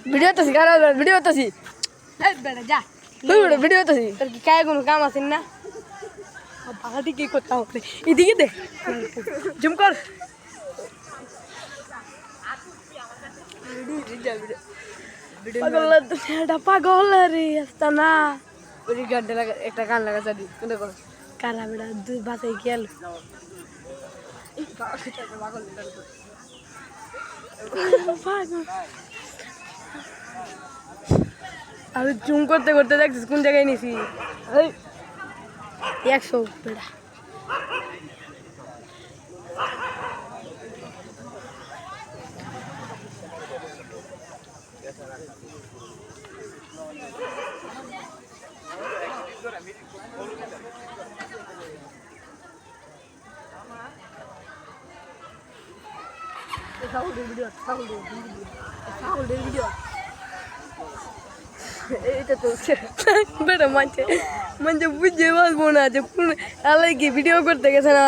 video তো শিখার video তো শি বেটা যা ভিডিও তো শি তোর কি কায় কোনো কাম আছে না বাগাটি কি করতে হবে এদিকে দে জুম কর পাগল এটা পাগল রে আসতা না ওই গানটা লাগা একটা গান লাগা জানি কোনটা কর কারা বেটা দুই বাসায় গেল আমি জুম করতে করতে দেখছিস কোন জায়গায় নিছি এই 100 বেটা এইটা তো বেটা মানছে বুঝতে পারবো না যে আলাই কি ভিডিও করতে গেছে না